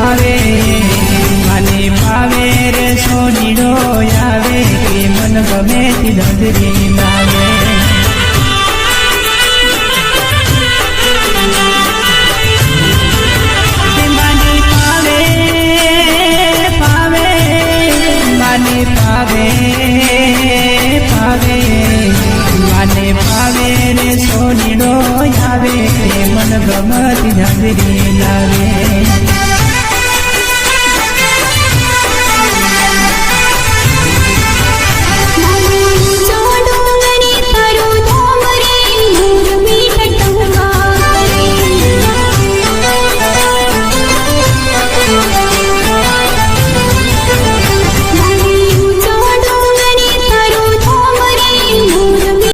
ભાવે મને ભાવે રે સોનીડો આવે કે મન ગમે તી ધંધરી લાવે મને ભાવે રે સોનીડો આવે મન ગમતી ધંધરી લાવે